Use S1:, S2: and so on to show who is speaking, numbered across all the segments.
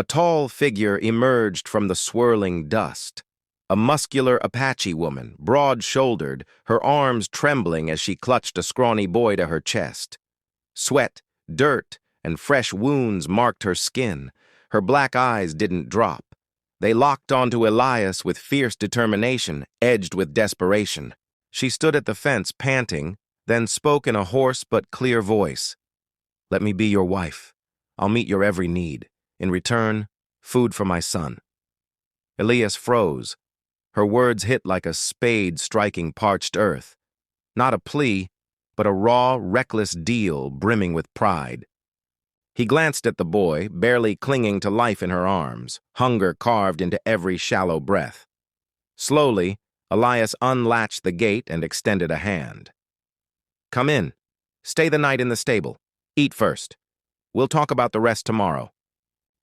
S1: A tall figure emerged from the swirling dust. A muscular Apache woman, broad-shouldered, her arms trembling as she clutched a scrawny boy to her chest. Sweat, dirt, and fresh wounds marked her skin. Her black eyes didn't drop. They locked onto Elias with fierce determination, edged with desperation. She stood at the fence, panting, then spoke in a hoarse but clear voice. "Let me be your wife. I'll meet your every need. In return, food for my son." Elias froze. Her words hit like a spade striking parched earth. Not a plea, but a raw, reckless deal brimming with pride. He glanced at the boy, barely clinging to life in her arms, hunger carved into every shallow breath. Slowly, Elias unlatched the gate and extended a hand. "Come in. Stay the night in the stable. Eat first. We'll talk about the rest tomorrow."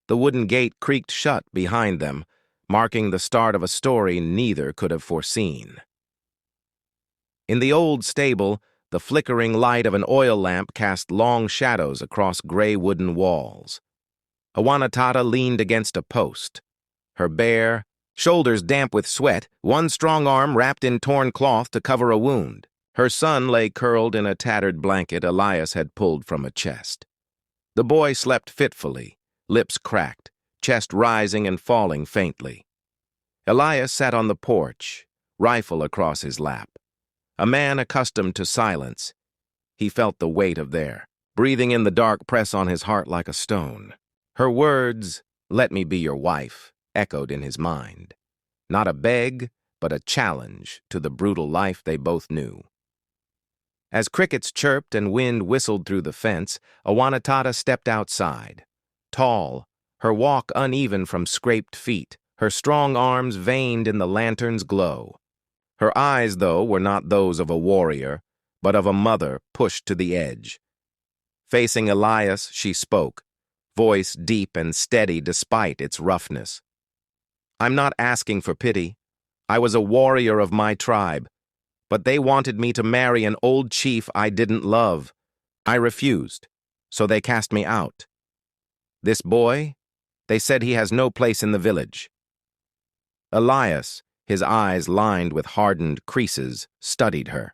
S1: The wooden gate creaked shut behind them, marking the start of a story neither could have foreseen. In the old stable, the flickering light of an oil lamp cast long shadows across gray wooden walls. Awanatata leaned against a post. Her bare, shoulders damp with sweat, one strong arm wrapped in torn cloth to cover a wound. Her son lay curled in a tattered blanket Elias had pulled from a chest. The boy slept fitfully, lips cracked, chest rising and falling faintly. Elias sat on the porch, rifle across his lap. A man accustomed to silence, he felt the weight of their breathing in the dark press on his heart like a stone. Her words, "Let me be your wife," echoed in his mind. Not a beg, but a challenge to the brutal life they both knew. As crickets chirped and wind whistled through the fence, Awanatata stepped outside. Tall, her walk uneven from scraped feet, her strong arms veined in the lantern's glow. Her eyes, though, were not those of a warrior, but of a mother pushed to the edge. Facing Elias, she spoke, voice deep and steady despite its roughness. "I'm not asking for pity. I was a warrior of my tribe, but they wanted me to marry an old chief I didn't love. I refused, so they cast me out. This boy, they said he has no place in the village." Elias, his eyes lined with hardened creases, studied her.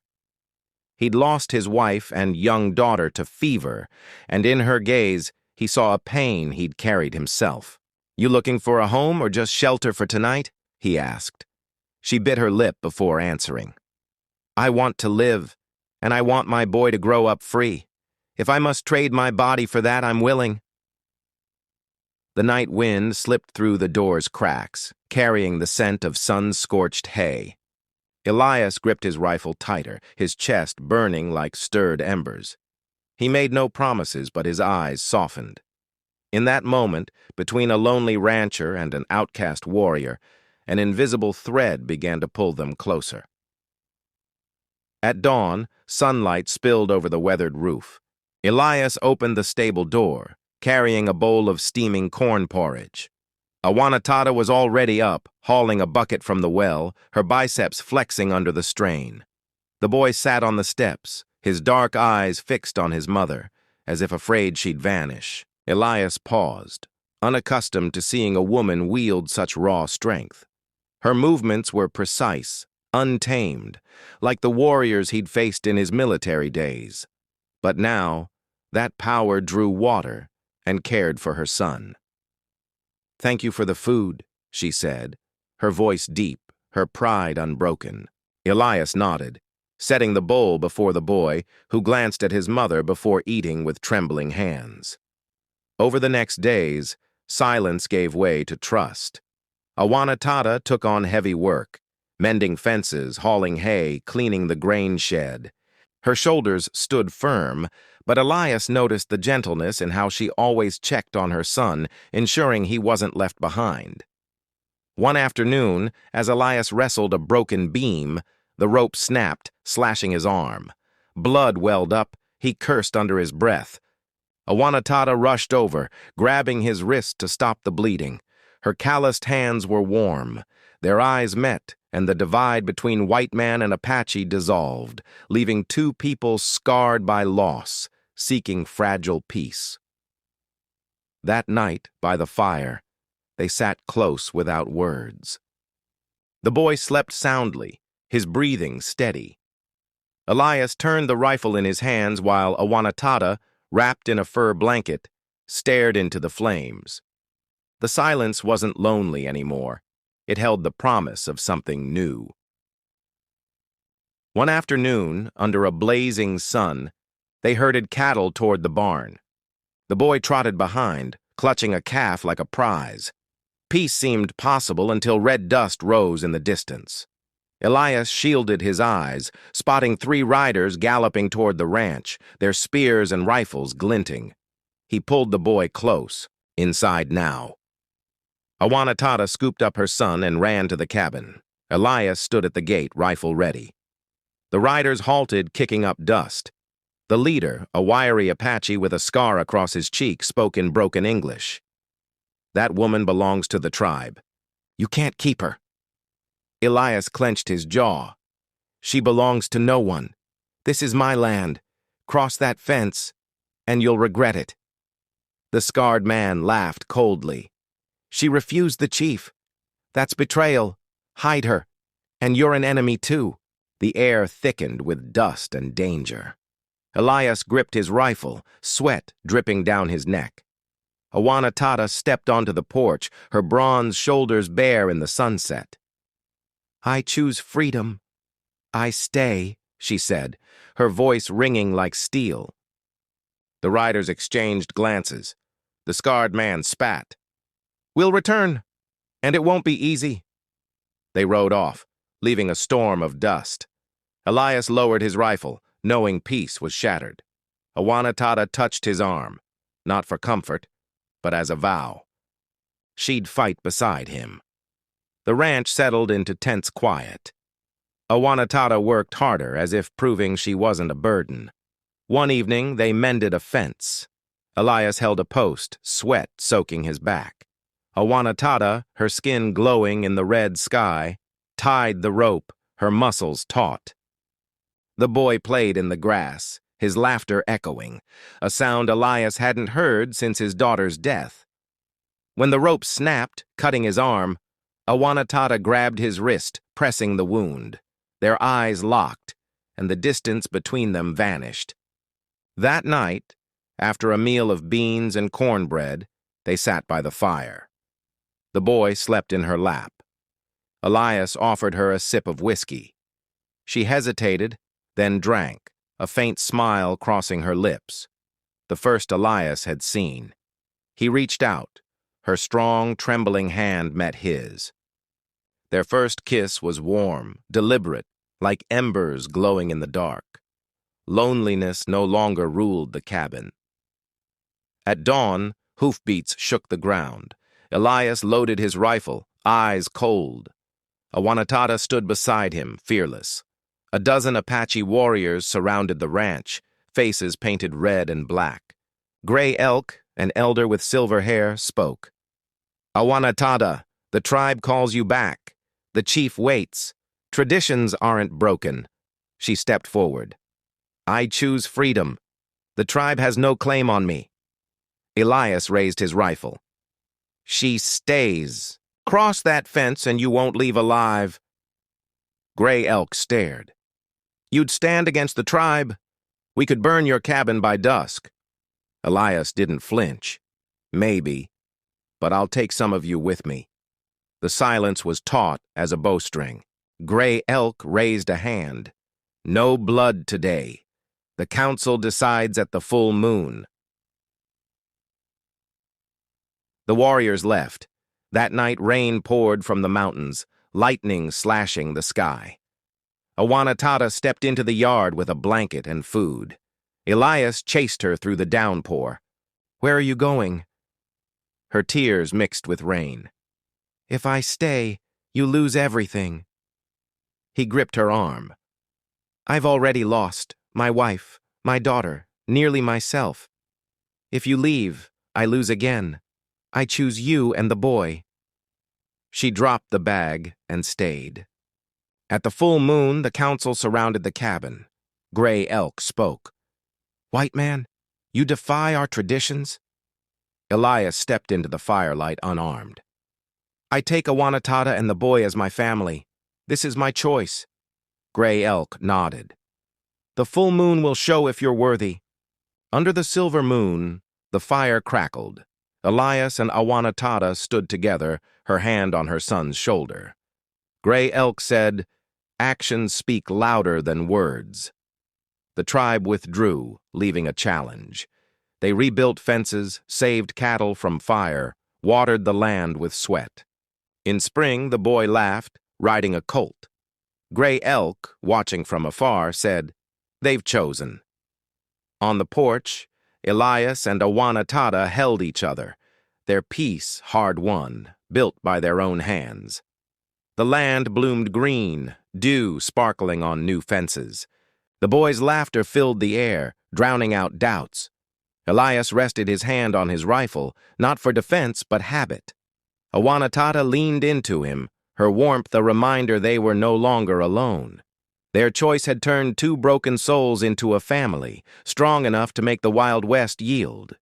S1: He'd lost his wife and young daughter to fever, and in her gaze he saw a pain he'd carried himself. "You looking for a home or just shelter for tonight?" he asked. She bit her lip before answering. "I want to live, and I want my boy to grow up free. If I must trade my body for that, I'm willing." The night wind slipped through the door's cracks, carrying the scent of sun-scorched hay. Elias gripped his rifle tighter, his chest burning like stirred embers. He made no promises, but his eyes softened. In that moment, between a lonely rancher and an outcast warrior, an invisible thread began to pull them closer. At dawn, sunlight spilled over the weathered roof. Elias opened the stable door, carrying a bowl of steaming corn porridge. Awanatata was already up, hauling a bucket from the well, her biceps flexing under the strain. The boy sat on the steps, his dark eyes fixed on his mother, as if afraid she'd vanish. Elias paused, unaccustomed to seeing a woman wield such raw strength. Her movements were precise, untamed, like the warriors he'd faced in his military days. But now, that power drew water and cared for her son. "Thank you for the food," she said, her voice deep, her pride unbroken. Elias nodded, setting the bowl before the boy, who glanced at his mother before eating with trembling hands. Over the next days, silence gave way to trust. Awanatata took on heavy work, mending fences, hauling hay, cleaning the grain shed. Her shoulders stood firm, but Elias noticed the gentleness in how she always checked on her son, ensuring he wasn't left behind. One afternoon, as Elias wrestled a broken beam, the rope snapped, slashing his arm. Blood welled up, he cursed under his breath. Awanatata rushed over, grabbing his wrist to stop the bleeding. Her calloused hands were warm. Their eyes met, and the divide between white man and Apache dissolved, leaving two people scarred by loss, seeking fragile peace. That night, by the fire, They sat close without words. The boy slept soundly, his breathing steady. Elias turned the rifle in his hands while Awanatada, wrapped in a fur blanket, stared into the flames. The silence wasn't lonely anymore. It held the promise of something new. One afternoon, under a blazing sun, they herded cattle toward the barn. The boy trotted behind, clutching a calf like a prize. Peace seemed possible until red dust rose in the distance. Elias shielded his eyes, spotting 3 riders galloping toward the ranch, their spears and rifles glinting. He pulled the boy close, inside now. Awanatada scooped up her son and ran to the cabin. Elias stood at the gate, rifle ready. The riders halted, kicking up dust. The leader, a wiry Apache with a scar across his cheek, spoke in broken English. "That woman belongs to the tribe. You can't keep her." Elias clenched his jaw. "She belongs to no one. This is my land. Cross that fence, and you'll regret it." The scarred man laughed coldly. "She refused the chief. That's betrayal. Hide her. And you're an enemy too." The air thickened with dust and danger. Elias gripped his rifle, sweat dripping down his neck. Awanatada stepped onto the porch, her bronze shoulders bare in the sunset. "I choose freedom. I stay," she said, her voice ringing like steel. The riders exchanged glances. The scarred man spat. "We'll return, and it won't be easy." They rode off, leaving a storm of dust. Elias lowered his rifle, knowing peace was shattered. Awanatada touched his arm, not for comfort, but as a vow. She'd fight beside him. The ranch settled into tense quiet. Awanatada worked harder, as if proving she wasn't a burden. One evening, they mended a fence. Elias held a post, sweat soaking his back. Awanatada, her skin glowing in the red sky, tied the rope, her muscles taut. The boy played in the grass, his laughter echoing, a sound Elias hadn't heard since his daughter's death. When the rope snapped, cutting his arm, Awanatada grabbed his wrist, pressing the wound. Their eyes locked, and the distance between them vanished. That night, after a meal of beans and cornbread, they sat by the fire. The boy slept in her lap. Elias offered her a sip of whiskey. She hesitated, then drank, a faint smile crossing her lips. The first Elias had seen. He reached out. Her strong, trembling hand met his. Their first kiss was warm, deliberate, like embers glowing in the dark. Loneliness no longer ruled the cabin. At dawn, hoofbeats shook the ground. Elias loaded his rifle, eyes cold. Awanatada stood beside him, fearless. A dozen Apache warriors surrounded the ranch, faces painted red and black. Gray Elk, an elder with silver hair, spoke. "Awanatada, the tribe calls you back. The chief waits. Traditions aren't broken." She stepped forward. "I choose freedom. The tribe has no claim on me." Elias raised his rifle. "She stays. Cross that fence and you won't leave alive." Gray Elk stared. "You'd stand against the tribe? We could burn your cabin by dusk." Elias didn't flinch. "Maybe, but I'll take some of you with me." The silence was taut as a bowstring. Gray Elk raised a hand. "No blood today. The council decides at the full moon." The warriors left. That night rain poured from the mountains, lightning slashing the sky. Awanatada stepped into the yard with a blanket and food. Elias chased her through the downpour. "Where are you going?" Her tears mixed with rain. "If I stay, you lose everything." He gripped her arm. "I've already lost my wife, my daughter, nearly myself. If you leave, I lose again. I choose you and the boy." She dropped the bag and stayed. At the full moon, the council surrounded the cabin. Gray Elk spoke. "White man, you defy our traditions?" Elias stepped into the firelight unarmed. I take Awanatata and the boy as my family. This is my choice. Gray Elk nodded. The full moon will show if you're worthy. Under the silver moon, the fire crackled. Elias and Awanatata stood together, her hand on her son's shoulder. Gray Elk said, "Actions speak louder than words." The tribe withdrew, leaving a challenge. They rebuilt fences, saved cattle from fire, watered the land with sweat. In spring, the boy laughed, riding a colt. Gray Elk, watching from afar, said, "They've chosen." On the porch, Elias and Awanatata held each other, their peace hard-won, built by their own hands. The land bloomed green, dew sparkling on new fences. The boy's laughter filled the air, drowning out doubts. Elias rested his hand on his rifle, not for defense but habit. Awanatata leaned into him, her warmth a reminder they were no longer alone. Their choice had turned two broken souls into a family, strong enough to make the Wild West yield.